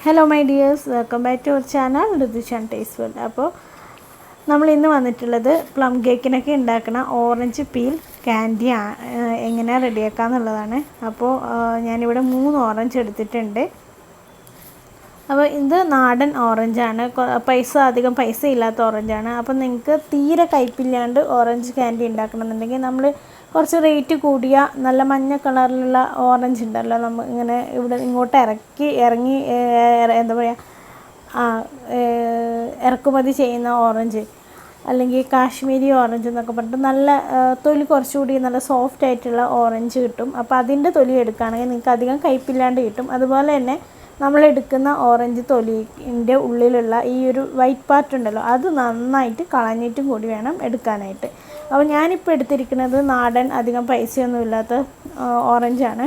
Hello my dears, welcome back to our channel Ritushan Taste. അപ്പോൾ നമ്മൾ ഇന്ന് വന്നിട്ടുള്ളത് പ്ലം കേക്കിനൊക്കെ ഉണ്ടാക്കുന്ന ഓറഞ്ച് പീൽ കാൻഡി എങ്ങനെ റെഡിയാക്കാം എന്നുള്ളതാണ്. അപ്പോൾ ഞാനിവിടെ 3 ഓറഞ്ച് എടുത്തിട്ടുണ്ട്. അപ്പോൾ ഇത് നാടൻ ഓറഞ്ചാണ്, അധികം പൈസ ഇല്ലാത്ത ഓറഞ്ചാണ്. അപ്പോൾ നിങ്ങൾക്ക് തീരെ കയ്പില്ലാണ്ട് ഓറഞ്ച് കാൻഡി ഉണ്ടാക്കണമെന്നുണ്ടെങ്കിൽ നമ്മൾ കുറച്ച് റേറ്റ് കൂടിയ നല്ല മഞ്ഞ കളറിലുള്ള ഓറഞ്ച് ഉണ്ടല്ലോ, നമ്മൾ ഇങ്ങനെ ഇവിടെ ഇങ്ങോട്ട് ഇറങ്ങി എന്താ പറയുക ഇറക്കുമതി ചെയ്യുന്ന ഓറഞ്ച്, അല്ലെങ്കിൽ കാശ്മീരി ഓറഞ്ച് എന്നൊക്കെ പറഞ്ഞിട്ട് നല്ല തൊലി കുറച്ചുകൂടി നല്ല സോഫ്റ്റ് ആയിട്ടുള്ള ഓറഞ്ച് കിട്ടും. അപ്പോൾ അതിൻ്റെ തൊലി എടുക്കുകയാണെങ്കിൽ നിങ്ങൾക്ക് അധികം കയ്പില്ലാണ്ട് കിട്ടും. അതുപോലെ തന്നെ നമ്മളെടുക്കുന്ന ഓറഞ്ച് തൊലിൻ്റെ ഉള്ളിലുള്ള ഈ ഒരു വൈറ്റ് പാർട്ട് ഉണ്ടല്ലോ, അത് നന്നായിട്ട് കളഞ്ഞിട്ടും കൂടി വേണം എടുക്കാനായിട്ട്. അപ്പോൾ ഞാനിപ്പോൾ എടുത്തിരിക്കുന്നത് നാടൻ അധികം പൈസയൊന്നുമില്ലാത്ത ഓറഞ്ചാണ്.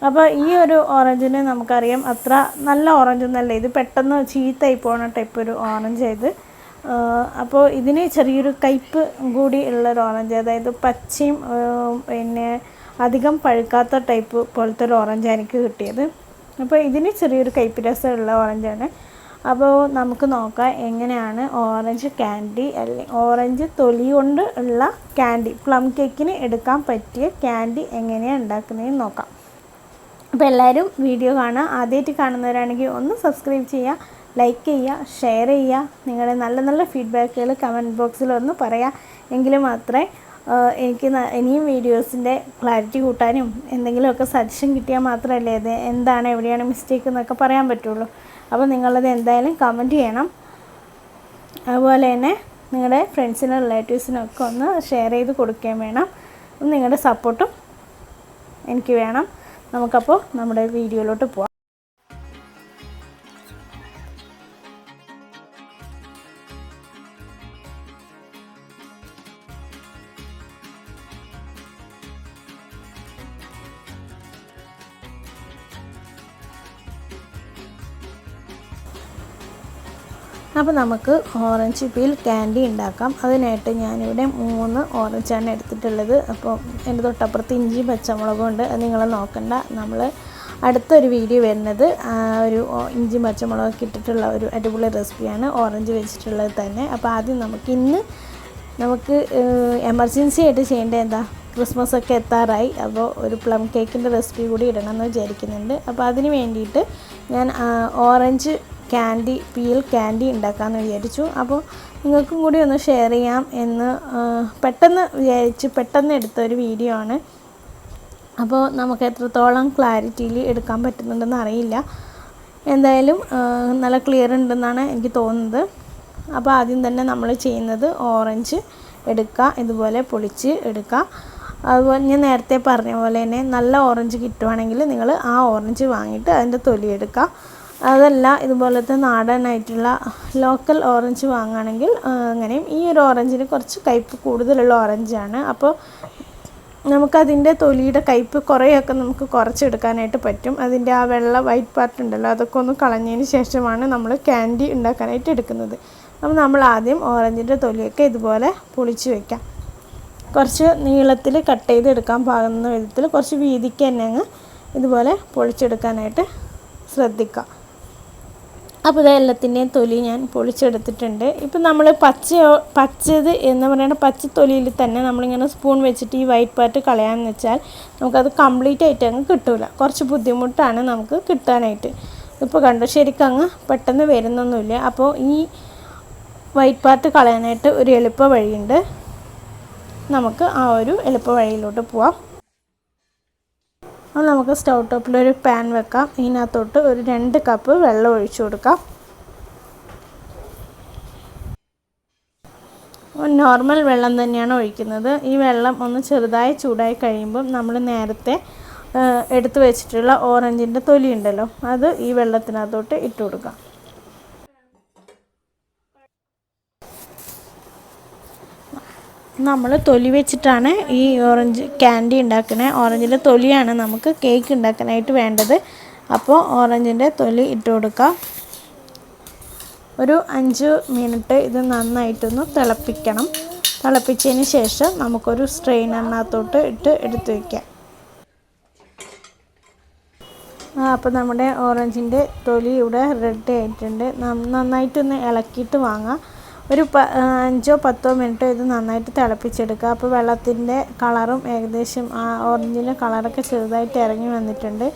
അപ്പോൾ ഈ ഒരു ഓറഞ്ചിന് നമുക്കറിയാം അത്ര നല്ല ഓറഞ്ചൊന്നുമല്ല, ഇത് പെട്ടെന്ന് ചീത്തയായി പോകുന്ന ടൈപ്പ് ഒരു ഓറഞ്ച് ഇത്. അപ്പോൾ ഇതിന് ചെറിയൊരു കയ്പ്പ് കൂടി ഉള്ളൊരു ഓറഞ്ച്, അതായത് പച്ചയും പിന്നെ അധികം പഴുക്കാത്ത ടൈപ്പ് പോലത്തെ ഒരു ഓറഞ്ചാണ് എനിക്ക് കിട്ടിയത്. അപ്പോൾ ഇതിന് ചെറിയൊരു കയ്പ്പ് രസമുള്ള ഓറഞ്ചാണ്. അപ്പോൾ നമുക്ക് നോക്കാം എങ്ങനെയാണ് ഓറഞ്ച് കാൻഡി അല്ലെങ്കിൽ ഓറഞ്ച് തൊലി കൊണ്ട് ഉള്ള കാൻഡി, പ്ലം കേക്കിന് എടുക്കാൻ പറ്റിയ കാൻഡി എങ്ങനെയാണ് ഉണ്ടാക്കുന്നതെന്ന് നോക്കാം. അപ്പോൾ എല്ലാവരും വീഡിയോ കാണുക. ആദ്യമായിട്ട് കാണുന്നവരാണെങ്കിൽ ഒന്ന് സബ്സ്ക്രൈബ് ചെയ്യുക, ലൈക്ക് ചെയ്യുക, ഷെയർ ചെയ്യുക. നിങ്ങളുടെ നല്ല നല്ല ഫീഡ്ബാക്കുകൾ കമൻറ്റ് ബോക്സിൽ ഒന്ന് പറയുക. എങ്കിൽ മാത്രമേ എനിക്ക് ഇനിയും വീഡിയോസിൻ്റെ ക്ലാരിറ്റി കൂട്ടാനും എന്തെങ്കിലുമൊക്കെ സജഷൻ കിട്ടിയാൽ മാത്രമല്ലേ അത് എന്താണ് എവിടെയാണ് മിസ്റ്റേക്ക് എന്നൊക്കെ പറയാൻ പറ്റുള്ളൂ. അപ്പോൾ നിങ്ങളത് എന്തായാലും കമൻറ്റ് ചെയ്യണം. അതുപോലെ തന്നെ നിങ്ങളുടെ ഫ്രണ്ട്സിനും റിലേറ്റീവ്സിനൊക്കെ ഒന്ന് ഷെയർ ചെയ്ത് കൊടുക്കുകയും വേണം. നിങ്ങളുടെ സപ്പോർട്ടും എനിക്ക് വേണം. നമുക്കപ്പോൾ നമ്മുടെ വീഡിയോയിലോട്ട് പോവാം. അപ്പോൾ നമുക്ക് ഓറഞ്ച് പീൽ കാൻഡി ഉണ്ടാക്കാം. അതിനായിട്ട് ഞാനിവിടെ 3 ഓറഞ്ചാണ് എടുത്തിട്ടുള്ളത്. അപ്പോൾ എൻ്റെ തൊട്ടപ്പുറത്ത് ഇഞ്ചി പച്ചമുളകും ഉണ്ട്, അത് നിങ്ങൾ നോക്കണ്ട. നമ്മൾ അടുത്തൊരു വീഡിയോ വരുന്നത് ഒരു ഇഞ്ചി പച്ചമുളകൊക്കെ ഇട്ടിട്ടുള്ള ഒരു അടിപൊളി റെസിപ്പിയാണ്, ഓറഞ്ച് വെച്ചിട്ടുള്ളത് തന്നെ. അപ്പോൾ ആദ്യം നമുക്ക് എമർജൻസി ആയിട്ട് ചെയ്യേണ്ടത് എന്താ, ക്രിസ്മസ് ഒക്കെ എത്താറായി. അപ്പോൾ ഒരു പ്ലം കേക്കിൻ്റെ റെസിപ്പി കൂടി ഇടണമെന്ന് വിചാരിക്കുന്നുണ്ട്. അപ്പോൾ അതിന് വേണ്ടിയിട്ട് ഞാൻ ഓറഞ്ച് പീൽ കാൻഡി ഉണ്ടാക്കാമെന്ന് വിചാരിച്ചു. അപ്പോൾ നിങ്ങൾക്കും കൂടി ഒന്ന് ഷെയർ ചെയ്യാം എന്ന് പെട്ടെന്ന് എടുത്തൊരു വീഡിയോ ആണ്. അപ്പോൾ നമുക്ക് എത്രത്തോളം ക്ലാരിറ്റിയിൽ എടുക്കാൻ പറ്റുന്നുണ്ടെന്ന് അറിയില്ല. എന്തായാലും നല്ല ക്ലിയർ ഉണ്ടെന്നാണ് എനിക്ക് തോന്നുന്നത്. അപ്പോൾ ആദ്യം തന്നെ നമ്മൾ ചെയ്യുന്നത് ഓറഞ്ച് എടുക്കുക, ഇതുപോലെ പൊളിച്ച് എടുക്കുക. അതുപോലെ ഞാൻ നേരത്തെ പറഞ്ഞ പോലെ തന്നെ നല്ല ഓറഞ്ച് കിട്ടുവാണെങ്കിൽ നിങ്ങൾ ആ ഓറഞ്ച് വാങ്ങിയിട്ട് അതിൻ്റെ തൊലി എടുക്കുക. അതല്ല ഇതുപോലത്തെ നാടനായിട്ടുള്ള ലോക്കൽ ഓറഞ്ച് വാങ്ങുകയാണെങ്കിൽ അങ്ങനെയും. ഈ ഒരു ഓറഞ്ചിന് കുറച്ച് കയ്പ്പ് കൂടുതലുള്ള ഓറഞ്ചാണ്. അപ്പോൾ നമുക്കതിൻ്റെ തൊലിയുടെ കയ്പ്പ് കുറേയൊക്കെ നമുക്ക് കുറച്ചെടുക്കാനായിട്ട് പറ്റും. അതിൻ്റെ ആ വെള്ള വൈറ്റ് പാർട്ട് ഉണ്ടല്ലോ, അതൊക്കെ ഒന്ന് കളഞ്ഞതിന് ശേഷമാണ് നമ്മൾ കാൻഡി ഉണ്ടാക്കാനായിട്ട് എടുക്കുന്നത്. അപ്പോൾ നമ്മൾ ആദ്യം ഓറഞ്ചിൻ്റെ തൊലിയൊക്കെ ഇതുപോലെ പൊളിച്ച് വയ്ക്കാം. കുറച്ച് നീളത്തിൽ കട്ട് ചെയ്തെടുക്കാൻ പാകുന്ന വിധത്തിൽ കുറച്ച് വീതിക്ക് തന്നെ അങ്ങ് ഇതുപോലെ പൊളിച്ചെടുക്കാനായിട്ട് ശ്രദ്ധിക്കാം. അപ്പോൾ ഇത് എല്ലാത്തിൻ്റെയും തൊലി ഞാൻ പൊളിച്ചെടുത്തിട്ടുണ്ട്. ഇപ്പം നമ്മൾ പച്ചത് എന്ന് പറയുന്ന പച്ചത്തൊലിയിൽ തന്നെ നമ്മളിങ്ങനെ സ്പൂൺ വെച്ചിട്ട് ഈ വൈറ്റ് പാർട്ട് കളയാമെന്ന് വെച്ചാൽ നമുക്കത് കംപ്ലീറ്റ് ആയിട്ട് അങ്ങ് കിട്ടില്ല, കുറച്ച് ബുദ്ധിമുട്ടാണ് നമുക്ക് കിട്ടാനായിട്ട്. ഇപ്പോൾ കണ്ടോ, ശരിക്കും അങ്ങ് പെട്ടെന്ന് വരുന്നൊന്നുമില്ല. അപ്പോൾ ഈ വൈറ്റ് പാർട്ട് കളയാനായിട്ട് ഒരു എളുപ്പ വഴിയുണ്ട്. നമുക്ക് ആ ഒരു എളുപ്പ വഴിയിലോട്ട് പോവാം. അപ്പോൾ നമുക്ക് സ്റ്റൗ ടോപ്പിലൊരു പാൻ വെക്കാം. ഇതിനകത്തോട്ട് ഒരു 2 കപ്പ് വെള്ളം ഒഴിച്ചു കൊടുക്കാം. നോർമൽ വെള്ളം തന്നെയാണ് ഒഴിക്കുന്നത്. ഈ വെള്ളം ഒന്ന് ചെറുതായി ചൂടായി കഴിയുമ്പോൾ നമ്മൾ നേരത്തെ എടുത്തു വെച്ചിട്ടുള്ള ഓറഞ്ചിൻ്റെ തൊലി ഉണ്ടല്ലോ, അത് ഈ വെള്ളത്തിനകത്തോട്ട് ഇട്ട് കൊടുക്കാം. നമ്മൾ തൊലി വെച്ചിട്ടാണ് ഈ ഓറഞ്ച് ക്യാൻഡി ഉണ്ടാക്കുന്നത്. ഓറഞ്ചിൻ്റെ തൊലിയാണ് നമുക്ക് കേക്ക് ഉണ്ടാക്കാനായിട്ട് വേണ്ടത്. അപ്പോൾ ഓറഞ്ചിൻ്റെ തൊലി ഇട്ട് കൊടുക്കാം. ഒരു 5 മിനിറ്റ് ഇത് നന്നായിട്ടൊന്ന് തിളപ്പിക്കണം. തിളപ്പിച്ചതിന് ശേഷം നമുക്കൊരു സ്ട്രെയിനറിനകത്തോട്ട് എടുത്ത് വയ്ക്കാം. അപ്പോൾ നമ്മുടെ ഓറഞ്ചിൻ്റെ തൊലി ഇവിടെ റെഡി ആയിട്ടുണ്ട്. നന്നായിട്ടൊന്ന് ഇളക്കിയിട്ട് വാങ്ങാം. ഒരു 5-10 മിനിറ്റ് ഇത് നന്നായിട്ട് തിളപ്പിച്ചെടുക്കുക. അപ്പോൾ വെള്ളത്തിൻ്റെ കളറും ഏകദേശം ആ ഓറഞ്ചിൻ്റെ കളറൊക്കെ ചെറുതായിട്ട് ഇറങ്ങി വന്നിട്ടുണ്ട്.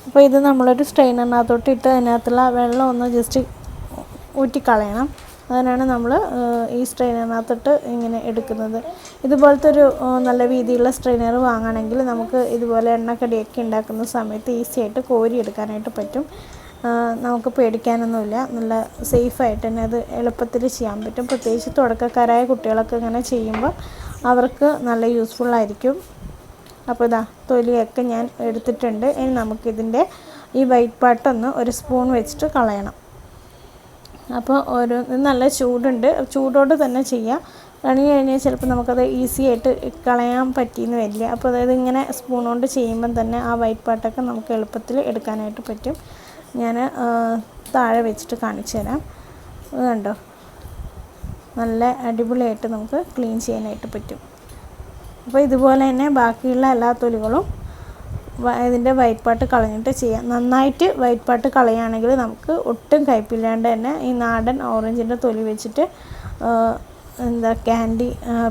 അപ്പോൾ ഇത് നമ്മളൊരു സ്ട്രെയിനറിനകത്തോട്ട് ഇട്ട് അതിനകത്തുള്ള വെള്ളം ഒന്ന് ജസ്റ്റ് ഊറ്റിക്കളയണം. അതിനാണ് നമ്മൾ ഈ സ്ട്രെയിനറിനകത്തോട്ട് ഇങ്ങനെ എടുക്കുന്നത്. ഇതുപോലത്തെ ഒരു നല്ല വീതിയുള്ള സ്ട്രെയിനർ വാങ്ങണമെങ്കിൽ നമുക്ക് ഇതുപോലെ എണ്ണക്കടിയൊക്കെ ഉണ്ടാക്കുന്ന സമയത്ത് ഈസി ആയിട്ട് കോരി എടുക്കാനായിട്ട് പറ്റും. നമുക്ക് പേടിക്കാനൊന്നുമില്ല. നല്ല സേഫായിട്ട് തന്നെ അത് എളുപ്പത്തിൽ ചെയ്യാൻ പറ്റും. പ്രത്യേകിച്ച് തുടക്കക്കാരായ കുട്ടികളൊക്കെ ഇങ്ങനെ ചെയ്യുമ്പോൾ അവർക്ക് നല്ല യൂസ്ഫുള്ളായിരിക്കും. അപ്പോൾ ഇതാ തൊലിയൊക്കെ ഞാൻ എടുത്തിട്ടുണ്ട്. ഇനി നമുക്കിതിൻ്റെ ഈ വൈറ്റ് പാർട്ടൊന്ന് ഒരു സ്പൂൺ വെച്ചിട്ട് കളയണം. അപ്പോൾ നല്ല ചൂടുണ്ട്, ചൂടോട് തന്നെ ചെയ്യാം. കളഞ്ഞു കഴിഞ്ഞാൽ ചിലപ്പോൾ നമുക്കത് ഈസി ആയിട്ട് കളയാൻ പറ്റിയെന്ന് വരില്ല. അപ്പോൾ അതായത് ഇങ്ങനെ സ്പൂൺ കൊണ്ട് ചെയ്യുമ്പം തന്നെ ആ വൈറ്റ് പാർട്ടൊക്കെ നമുക്ക് എളുപ്പത്തിൽ എടുക്കാനായിട്ട് പറ്റും. ഞാൻ താഴെ വെച്ചിട്ട് കാണിച്ചു തരാം. കണ്ടോ, നല്ല അടിപൊളിയായിട്ട് നമുക്ക് ക്ലീൻ ചെയ്യാനായിട്ട് പറ്റും. അപ്പോൾ ഇതുപോലെ തന്നെ ബാക്കിയുള്ള എല്ലാ തൊലികളും ഇതിൻ്റെ വൈറ്റ് പാർട്ട് കളഞ്ഞിട്ട് ചെയ്യാം. നന്നായിട്ട് വൈറ്റ് പാർട്ട് കളയുകയാണെങ്കിൽ നമുക്ക് ഒട്ടും കയ്പില്ലാണ്ട് തന്നെ ഈ നാടൻ ഓറഞ്ചിൻ്റെ തൊലി വെച്ചിട്ട്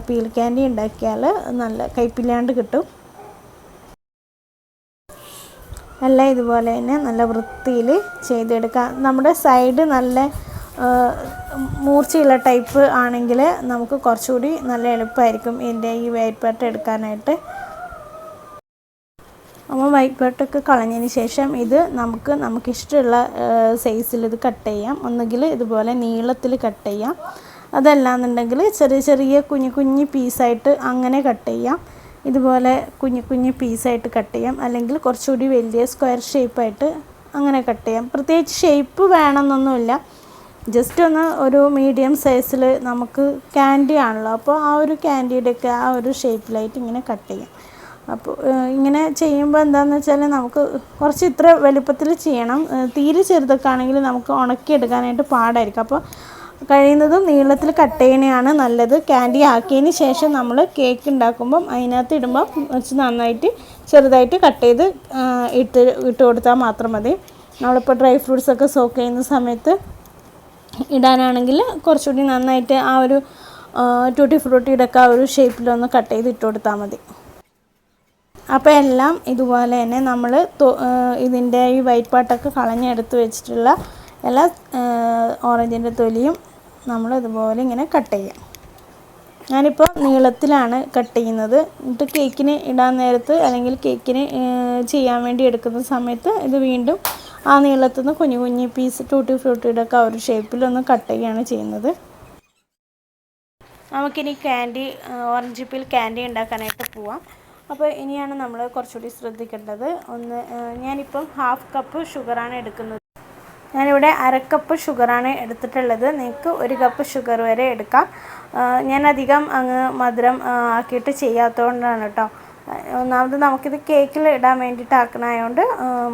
പീൽ ക്യാൻഡി ഉണ്ടാക്കിയാൽ നല്ല കയ്പില്ലാണ്ട് കിട്ടും. എല്ലാം ഇതുപോലെ തന്നെ നല്ല വൃത്തിയിൽ ചെയ്തെടുക്കാം. നമ്മുടെ സൈഡ് നല്ല മൂർച്ചയുള്ള ടൈപ്പ് ആണെങ്കിൽ നമുക്ക് കുറച്ചുകൂടി നല്ല എളുപ്പമായിരിക്കും ഇതിൻ്റെ ഈ വൈറ്റ് പാർട്ട് എടുക്കാനായിട്ട്. അപ്പോൾ വൈറ്റ് പാർട്ടൊക്കെ കളഞ്ഞതിന് ശേഷം ഇത് നമുക്കിഷ്ടമുള്ള സൈസിൽ ഇത് കട്ട് ചെയ്യാം. ഒന്നുകിൽ ഇതുപോലെ നീളത്തിൽ കട്ട് ചെയ്യാം, അതല്ലാന്നുണ്ടെങ്കിൽ ചെറിയ കുഞ്ഞു പീസായിട്ട് അങ്ങനെ കട്ട് ചെയ്യാം. ഇതുപോലെ കുഞ്ഞു പീസായിട്ട് കട്ട് ചെയ്യാം. അല്ലെങ്കിൽ കുറച്ചുകൂടി വലിയ സ്ക്വയർ ഷേപ്പായിട്ട് അങ്ങനെ കട്ട് ചെയ്യാം. പ്രത്യേകിച്ച് ഷേപ്പ് വേണമെന്നൊന്നുമില്ല. ജസ്റ്റ് ഒരു മീഡിയം സൈസിൽ നമുക്ക് ക്യാൻഡി ആണല്ലോ, അപ്പോൾ ആ ഒരു ക്യാൻഡിയുടെയൊക്കെ ആ ഒരു ഷേപ്പിലായിട്ട് ഇങ്ങനെ കട്ട് ചെയ്യാം. അപ്പോൾ ഇങ്ങനെ ചെയ്യുമ്പോൾ എന്താണെന്ന് വെച്ചാൽ നമുക്ക് കുറച്ച് ഇത്ര വലുപ്പത്തിൽ ചെയ്യണം. തീരെ ചെറുതൊക്കെ ആണെങ്കിൽ നമുക്ക് ഉണക്കിയെടുക്കാനായിട്ട് പാടായിരിക്കും. അപ്പോൾ കഴിയുന്നതും നീളത്തിൽ കട്ട് ചെയ്യണതാണ് നല്ലത്. ക്യാൻഡി ആക്കിയതിന് ശേഷം നമ്മൾ കേക്ക് ഉണ്ടാക്കുമ്പം അതിനകത്ത് ഇടുമ്പോൾ കുറച്ച് നന്നായിട്ട് ചെറുതായിട്ട് കട്ട് ചെയ്ത് ഇട്ട് കൊടുത്താൽ മാത്രം മതി. നമ്മളിപ്പോൾ ഡ്രൈ ഫ്രൂട്ട്സൊക്കെ സോക്ക് ചെയ്യുന്ന സമയത്ത് ഇടാനാണെങ്കിൽ കുറച്ചുകൂടി നന്നായിട്ട് ആ ഒരു ടൂട്ടി ഫ്രൂട്ടിയുടെ ഒക്കെ ആ ഒരു ഷേപ്പിലൊന്ന് കട്ട് ചെയ്ത് ഇട്ട് കൊടുത്താൽ മതി. അപ്പോൾ എല്ലാം ഇതുപോലെ തന്നെ നമ്മൾ ഇതിൻ്റെ ഈ വൈറ്റ് പാർട്ടൊക്കെ കളഞ്ഞെടുത്ത് വെച്ചിട്ടുള്ള എല്ലാ ഓറഞ്ചിൻ്റെ തൊലിയും നമ്മൾ ഇതുപോലെ ഇങ്ങനെ കട്ട് ചെയ്യാം. ഞാനിപ്പോൾ നീളത്തിലാണ് കട്ട് ചെയ്യുന്നത്. എന്നിട്ട് കേക്കിന് ഇടാൻ നേരത്ത് അല്ലെങ്കിൽ കേക്കിന് ചെയ്യാൻ വേണ്ടി എടുക്കുന്ന സമയത്ത് ഇത് വീണ്ടും ആ നീളത്തിൽ നിന്ന് കുഞ്ഞു പീസ് ടൂട്ടി ഫ്രൂട്ടിയുടെ ഒക്കെ ആ ഒരു ഷേപ്പിലൊന്ന് കട്ട് ചെയ്യുകയാണ് ചെയ്യുന്നത്. നമുക്കിനി ഓറഞ്ച് പീൽ ക്യാൻഡി ഉണ്ടാക്കാനായിട്ട് പോവാം. അപ്പോൾ ഇനിയാണ് നമ്മൾ കുറച്ചുകൂടി ശ്രദ്ധിക്കേണ്ടത്. ഞാനിപ്പം 1/2 കപ്പ് ഷുഗറാണ് എടുക്കുന്നത്. ഞാനിവിടെ 1/2 കപ്പ് ഷുഗറാണ് എടുത്തിട്ടുള്ളത്. നിങ്ങൾക്ക് 1 കപ്പ് ഷുഗർ വരെ എടുക്കാം. ഞാനധികം മധുരം ആക്കിയിട്ട് ചെയ്യാത്തതുകൊണ്ടാണ് കേട്ടോ. ഒന്നാമത് നമുക്കിത് കേക്കിൽ ഇടാൻ വേണ്ടിയിട്ട് ആക്കണമായതുകൊണ്ട്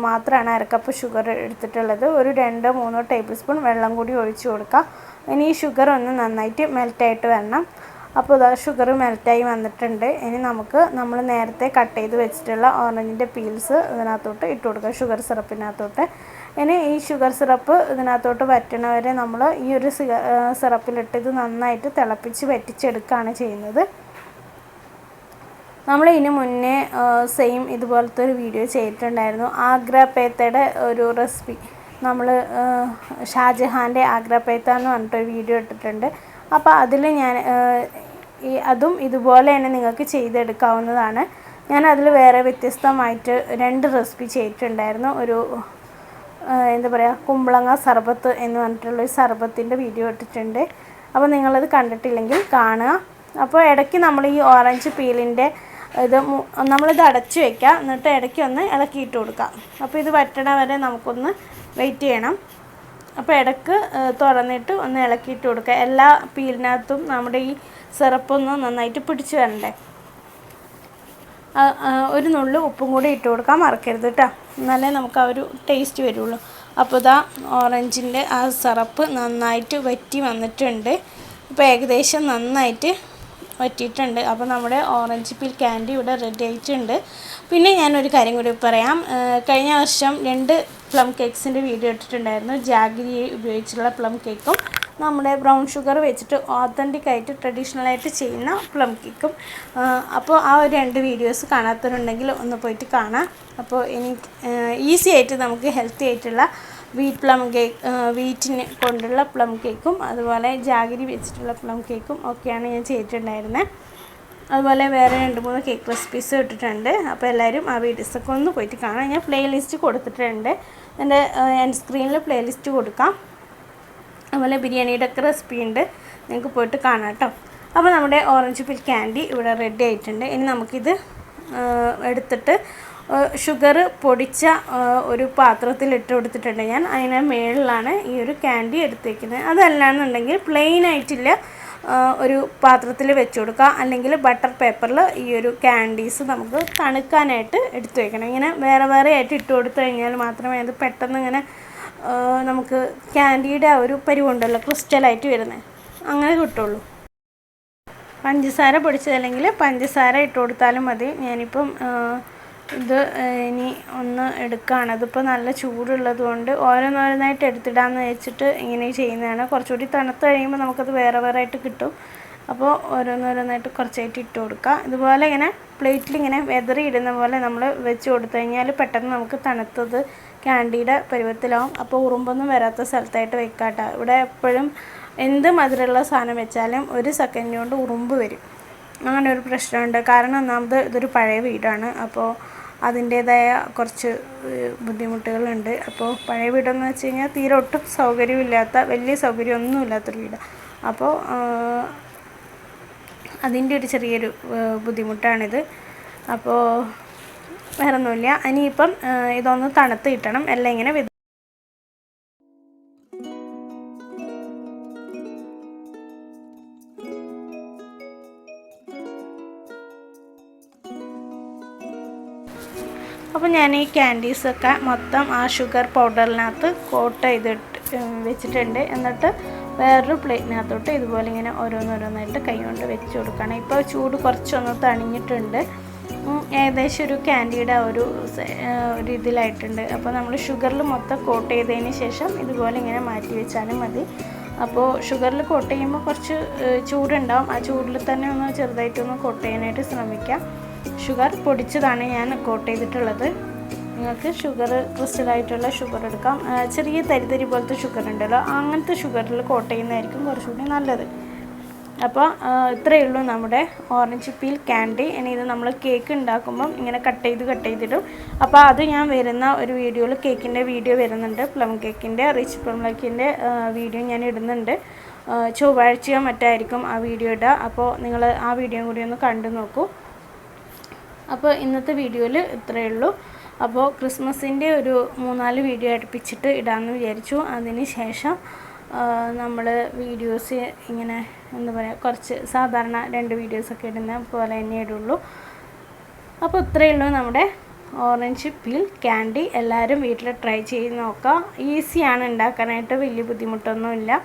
മാത്രമാണ് 1/2 കപ്പ് ഷുഗർ എടുത്തിട്ടുള്ളത്. ഒരു 2-3 ടേബിൾ സ്പൂൺ വെള്ളം കൂടി ഒഴിച്ച് കൊടുക്കാം. ഇനി ഈ ഷുഗർ ഒന്ന് നന്നായിട്ട് മെൽറ്റായിട്ട് വരണം. അപ്പോൾ ഇതാ ഷുഗർ മെൽറ്റായി വന്നിട്ടുണ്ട്. ഇനി നമ്മൾ നേരത്തെ കട്ട് ചെയ്ത് വെച്ചിട്ടുള്ള ഓറഞ്ചിൻ്റെ പീൽസ് ഇതിനകത്തോട്ട് ഇട്ട് കൊടുക്കുക, ഷുഗർ സിറപ്പിനകത്തോട്ട്. ഇനി ഈ ഷുഗർ സിറപ്പ് ഇതിനകത്തോട്ട് വറ്റണവരെ നമ്മൾ ഈ ഒരു സിറപ്പിലിട്ട് ഇത് നന്നായിട്ട് തിളപ്പിച്ച് വറ്റിച്ചെടുക്കുകയാണ് ചെയ്യുന്നത്. നമ്മൾ ഇതിന് മുന്നേ സെയിം ഇതുപോലത്തെ ഒരു വീഡിയോ ചെയ്തിട്ടുണ്ടായിരുന്നു. ആഗ്രാപേത്തയുടെ ഒരു റെസിപ്പി. നമ്മൾ ഷാജഹാൻ്റെ ആഗ്രാപേത്ത എന്ന് പറഞ്ഞിട്ടൊരു വീഡിയോ ഇട്ടിട്ടുണ്ട്. അപ്പോൾ അതിൽ ഞാൻ അതും ഇതുപോലെ തന്നെ നിങ്ങൾക്ക് ചെയ്തെടുക്കാവുന്നതാണ്. ഞാൻ അതിൽ വേറെ വ്യത്യസ്തമായിട്ട് 2 റെസിപ്പി ചെയ്തിട്ടുണ്ടായിരുന്നു. ഒരു കുമ്പളങ്ങ സർബത്ത് എന്ന് പറഞ്ഞിട്ടുള്ളൊരു സർബത്തിൻ്റെ വീഡിയോ ഇട്ടിട്ടുണ്ട്. അപ്പോൾ നിങ്ങളത് കണ്ടിട്ടില്ലെങ്കിൽ കാണുക. അപ്പോൾ ഇടയ്ക്ക് നമ്മൾ ഈ ഓറഞ്ച് പീലിൻ്റെ ഇത് നമ്മളിത് അടച്ച് വയ്ക്കുക, എന്നിട്ട് ഇടയ്ക്ക് ഒന്ന് ഇളക്കിയിട്ട് കൊടുക്കാം. അപ്പോൾ ഇത് വറ്റണ വരെ നമുക്കൊന്ന് വെയിറ്റ് ചെയ്യണം. അപ്പോൾ ഇടയ്ക്ക് തുറന്നിട്ട് ഒന്ന് ഇളക്കിയിട്ട് കൊടുക്കുക. എല്ലാ പീലിനകത്തും നമ്മുടെ ഈ സിറപ്പൊന്ന് നന്നായിട്ട് പിടിച്ച് വരണ്ടേ. ഒരു നുള്ളു ഉപ്പും കൂടി ഇട്ട് കൊടുക്കാൻ മറക്കരുത് കേട്ടോ, എന്നാലേ നമുക്ക് ആ ഒരു ടേസ്റ്റ് വരുള്ളൂ. അപ്പോൾ ഇതാ ഓറഞ്ചിൻ്റെ ആ സിറപ്പ് നന്നായിട്ട് വറ്റി വന്നിട്ടുണ്ട്. ഇപ്പോൾ ഏകദേശം നന്നായിട്ട് വറ്റിയിട്ടുണ്ട്. അപ്പോൾ നമ്മുടെ ഓറഞ്ച് പീൽ ക്യാൻഡി ഇവിടെ റെഡി ആയിട്ടുണ്ട്. പിന്നെ ഞാനൊരു കാര്യം കൂടി പറയാം. കഴിഞ്ഞ വർഷം 2 പ്ലം കേക്ക്സിൻ്റെ വീഡിയോ ഇട്ടിട്ടുണ്ടായിരുന്നു. ജാഗരി ഉപയോഗിച്ചുള്ള പ്ലം കേക്കും നമ്മുടെ ബ്രൗൺ ഷുഗർ വെച്ചിട്ട് ഓതൻറ്റിക്കായിട്ട് ട്രഡീഷണലായിട്ട് ചെയ്യുന്ന പ്ലം കേക്കും. അപ്പോൾ ആ ഒരു 2 വീഡിയോസ് കാണാത്തവരുണ്ടെങ്കിൽ ഒന്ന് പോയിട്ട് കാണാം. അപ്പോൾ ഈസി ആയിട്ട് നമുക്ക് ഹെൽത്തി ആയിട്ടുള്ള പ്ലം കേക്ക്, വീറ്റിന് കൊണ്ടുള്ള പ്ലം കേക്കും അതുപോലെ ജാഗരി വെച്ചിട്ടുള്ള പ്ലം കേക്കും ഒക്കെയാണ് ഞാൻ ചെയ്തിട്ടുണ്ടായിരുന്നത്. അതുപോലെ വേറെ 2-3 കേക്ക് റെസിപ്പീസ് ഇട്ടിട്ടുണ്ട്. അപ്പോൾ എല്ലാവരും ആ വീഡിയോസൊക്കെ ഒന്ന് പോയിട്ട് കാണാം. ഞാൻ പ്ലേലിസ്റ്റ് കൊടുത്തിട്ടുണ്ട്, എൻ്റെ എൻഡ് സ്ക്രീനിൽ പ്ലേലിസ്റ്റ് കൊടുക്കാം. അതുപോലെ ബിരിയാണിയുടെ ഒക്കെ റെസിപ്പി ഉണ്ട്, നിങ്ങൾക്ക് പോയിട്ട് കാണാം കേട്ടോ. അപ്പോൾ നമ്മുടെ ഓറഞ്ച് പീൽ ക്യാൻഡി ഇവിടെ റെഡി ആയിട്ടുണ്ട്. ഇനി നമുക്കിത് എടുത്തിട്ട് ഷുഗർ പൊടിച്ച ഒരു പാത്രത്തിൽ ഇട്ട് കൊടുത്തിട്ടുണ്ട് ഞാൻ. അതിന് മുകളിലാണ് ഈ ഒരു ക്യാൻഡി എടുത്തേക്കുന്നത്. അതല്ലാന്നുണ്ടെങ്കിൽ പ്ലെയിൻ ആയിട്ടില്ല ഒരു പാത്രത്തിൽ വെച്ച് കൊടുക്കുക, അല്ലെങ്കിൽ ബട്ടർ പേപ്പറിൽ ഈ ഒരു ക്യാൻഡീസ് നമുക്ക് തണുക്കാനായിട്ട് എടുത്തു വയ്ക്കണം. ഇങ്ങനെ വേറെ വേറെ ആയിട്ട് ഇട്ട് കൊടുത്തു കഴിഞ്ഞാൽ മാത്രമേ അത് പെട്ടെന്ന് ഇങ്ങനെ നമുക്ക് ക്യാൻഡിയുടെ ആ ഒരു പരിവുണ്ടല്ലോ ക്രിസ്റ്റലായിട്ട് വരുന്നത്, അങ്ങനെ കിട്ടുള്ളൂ. പഞ്ചസാര പൊടിച്ചതല്ലെങ്കിൽ പഞ്ചസാര ഇട്ട് കൊടുത്താലും മതി. ഞാനിപ്പം ഇത് ഇനി ഒന്ന് എടുക്കുകയാണ്. അതിപ്പോൾ നല്ല ചൂടുള്ളത് കൊണ്ട് ഓരോന്നോരോന്നായിട്ട് എടുത്തിടാമെന്ന് വെച്ചിട്ട് ഇങ്ങനെ ചെയ്യുന്നതാണ്. കുറച്ചുകൂടി തണുത്ത് കഴിയുമ്പോൾ നമുക്കത് വേറെ വേറെ ആയിട്ട് കിട്ടും. അപ്പോൾ ഓരോന്നോരോന്നായിട്ട് കുറച്ചായിട്ട് ഇട്ട് കൊടുക്കുക. ഇതുപോലെ ഇങ്ങനെ പ്ലേറ്റിൽ ഇങ്ങനെ വെതറി ഇടുന്ന പോലെ നമ്മൾ വെച്ച് കൊടുത്തു കഴിഞ്ഞാൽ പെട്ടെന്ന് നമുക്ക് തണുത്തത് ക്യാൻഡിയുടെ പരുവത്തിലാവും. അപ്പോൾ ഉറുമ്പൊന്നും വരാത്ത സ്ഥലത്തായിട്ട് വെക്കാട്ടോ. ഇവിടെ എപ്പോഴും എന്ത് മധുരമുള്ള സാധനം വെച്ചാലും 1 സെക്കൻഡ് കൊണ്ട് ഉറുമ്പ് വരും. അങ്ങനെ ഒരു പ്രശ്നമുണ്ട്. കാരണം ഒന്നാമത് ഇതൊരു പഴയ വീടാണ്, അപ്പോൾ അതിൻ്റേതായ കുറച്ച് ബുദ്ധിമുട്ടുകളുണ്ട്. അപ്പോൾ പഴയ വീടെന്ന് വെച്ച് കഴിഞ്ഞാൽ തീരെ ഒട്ടും സൗകര്യമില്ലാത്ത, വലിയ സൗകര്യമൊന്നും ഇല്ലാത്തൊരു വീടാണ്. അപ്പോൾ അതിൻ്റെ ഒരു ചെറിയൊരു ബുദ്ധിമുട്ടാണിത്. അപ്പോൾ വേറെ ഒന്നുമില്ല. ഇനിയിപ്പം ഇതൊന്ന് തണുത്ത് കിട്ടണം. എല്ലാം ഇങ്ങനെ അപ്പോൾ ഞാൻ ഈ ക്യാൻഡീസൊക്കെ മൊത്തം ആ ഷുഗർ പൗഡറിനകത്ത് കോട്ട് ചെയ്തിട്ട് വെച്ചിട്ടുണ്ട്. എന്നിട്ട് വേറൊരു പ്ലേറ്റിനകത്തോട്ട് ഇതുപോലെ ഇങ്ങനെ ഓരോന്നോരോന്നായിട്ട് കൈ കൊണ്ട് വെച്ച് കൊടുക്കണം. ഇപ്പോൾ ചൂട് കുറച്ചൊന്ന് തണിഞ്ഞിട്ടുണ്ട്. ഏകദേശം ഒരു ക്യാൻഡിയുടെ ഒരു ഇതിലായിട്ടുണ്ട്. അപ്പോൾ നമ്മൾ ഷുഗറിൽ മൊത്തം കോട്ട് ചെയ്തതിന് ശേഷം ഇതുപോലെ ഇങ്ങനെ മാറ്റി വെച്ചാലും മതി. അപ്പോൾ ഷുഗറിൽ കോട്ട് ചെയ്യുമ്പോൾ കുറച്ച് ചൂടുണ്ടാവും. ആ ചൂടിൽ തന്നെ ഒന്ന് ചെറുതായിട്ടൊന്ന് കോട്ട് ചെയ്യാനായിട്ട് ശ്രമിക്കാം. ഷുഗർ പൊടിച്ചതാണ് ഞാൻ കോട്ട് ചെയ്തിട്ടുള്ളത്. നിങ്ങൾക്ക് ഷുഗർ ക്രിസ്റ്റലായിട്ടുള്ള ഷുഗർ എടുക്കാം. ചെറിയ തരി പോലത്തെ ഷുഗർ ഉണ്ടല്ലോ, അങ്ങനത്തെ ഷുഗറിൽ കോട്ട് ചെയ്യുന്നതായിരിക്കും കുറച്ചുകൂടി നല്ലത്. അപ്പോൾ ഇത്രയേ ഉള്ളൂ നമ്മുടെ ഓറഞ്ച് പീൽ ക്യാൻഡി. ഇനി ഇത് നമ്മൾ കേക്ക് ഉണ്ടാക്കുമ്പം ഇങ്ങനെ കട്ട് ചെയ്തിടും. അപ്പോൾ അത് ഞാൻ വരുന്ന ഒരു വീഡിയോയിൽ കേക്കിൻ്റെ വീഡിയോ വരുന്നുണ്ട്. പ്ലം കേക്കിൻ്റെ, റിച്ച് പ്ലം കേക്കിൻ്റെ വീഡിയോ ഞാൻ ഇടുന്നുണ്ട്. ചൊവ്വാഴ്ചയോ മറ്റായിരിക്കും ആ വീഡിയോ ഇടുക. അപ്പോൾ നിങ്ങൾ ആ വീഡിയോ കൂടി ഒന്ന് കണ്ടു നോക്കൂ. അപ്പോൾ ഇന്നത്തെ വീഡിയോയിൽ ഇത്രയേ ഉള്ളൂ. അപ്പോൾ ക്രിസ്മസിൻ്റെ ഒരു 3-4 വീഡിയോ അടുപ്പിച്ചിട്ട് ഇടാമെന്ന് വിചാരിച്ചു. അതിന് ശേഷം നമ്മൾ വീഡിയോസ് ഇങ്ങനെ എന്താ പറയുക, കുറച്ച് സാധാരണ 2 വീഡിയോസൊക്കെ ഇടുന്ന പോലെ തന്നെ ഇടുള്ളൂ. അപ്പോൾ ഇത്രയേ ഉള്ളൂ നമ്മുടെ ഓറഞ്ച് പീൽ ക്യാൻഡി. എല്ലാവരും വീട്ടിൽ ട്രൈ ചെയ്ത് നോക്കാം. ഈസിയാണ് ഉണ്ടാക്കാനായിട്ട്, വലിയ ബുദ്ധിമുട്ടൊന്നുമില്ല,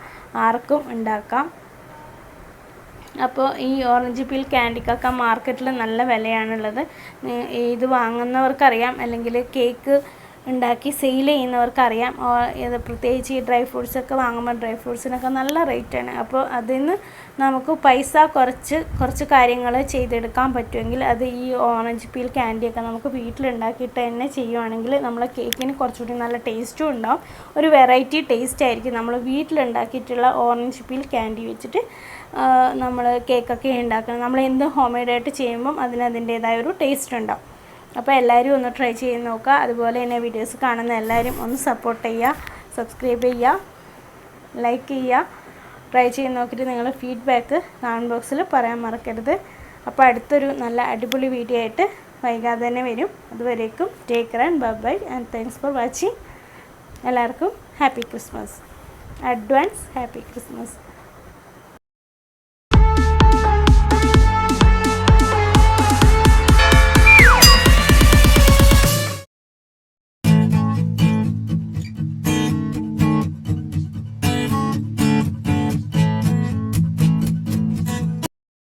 ആർക്കും ഉണ്ടാക്കാം. അപ്പോൾ ഈ ഓറഞ്ച് പീൽ ക്യാൻഡിക്കൊക്കെ മാർക്കറ്റിൽ നല്ല വിലയാണുള്ളത്. ഇത് വാങ്ങുന്നവർക്കറിയാം, അല്ലെങ്കിൽ കേക്ക് ഉണ്ടാക്കി സെയിൽ ചെയ്യുന്നവർക്കറിയാം. ഇത് പ്രത്യേകിച്ച് ഈ ഡ്രൈ ഫ്രൂട്ട്സൊക്കെ വാങ്ങുമ്പോൾ ഡ്രൈ ഫ്രൂട്ട്സിനൊക്കെ നല്ല റേറ്റാണ്. അപ്പോൾ അതിൽ നിന്ന് നമുക്ക് പൈസ കുറച്ച് കാര്യങ്ങൾ ചെയ്തെടുക്കാൻ പറ്റുമെങ്കിൽ അത് ഈ ഓറഞ്ച് പീൽ ക്യാൻഡിയൊക്കെ നമുക്ക് വീട്ടിലുണ്ടാക്കിയിട്ട് തന്നെ ചെയ്യുവാണെങ്കിൽ നമ്മളെ കേക്കിന് കുറച്ചുകൂടി നല്ല ടേസ്റ്റും ഉണ്ടാവും. ഒരു വെറൈറ്റി ടേസ്റ്റ് ആയിരിക്കും നമ്മൾ വീട്ടിലുണ്ടാക്കിയിട്ടുള്ള ഓറഞ്ച് പീൽ ക്യാൻഡി വെച്ചിട്ട് നമ്മൾ കേക്കൊക്കെ ഉണ്ടാക്കണം. നമ്മൾ എന്ത് ഹോം മെയ്ഡായിട്ട് ചെയ്യുമ്പം അതിൻ്റേതായ ഒരു ടേസ്റ്റ് ഉണ്ടാവും. അപ്പോൾ എല്ലാവരും ഒന്ന് ട്രൈ ചെയ്ത് നോക്കുക. അതുപോലെ തന്നെ വീഡിയോസ് കാണുന്ന എല്ലാവരും ഒന്ന് സപ്പോർട്ട് ചെയ്യുക, സബ്സ്ക്രൈബ് ചെയ്യുക, ലൈക്ക് ചെയ്യുക. ട്രൈ ചെയ്ത് നോക്കിയിട്ട് നിങ്ങളുടെ ഫീഡ്ബാക്ക് കമൻറ്റ് ബോക്സിൽ പറയാൻ മറക്കരുത്. അപ്പോൾ അടുത്തൊരു നല്ല അടിപൊളി വീഡിയോ ആയിട്ട് വൈകാതെ തന്നെ വരും. അതുവരേക്കും take care and bye and thanks for watching. എല്ലാവർക്കും happy Christmas, advance happy Christmas.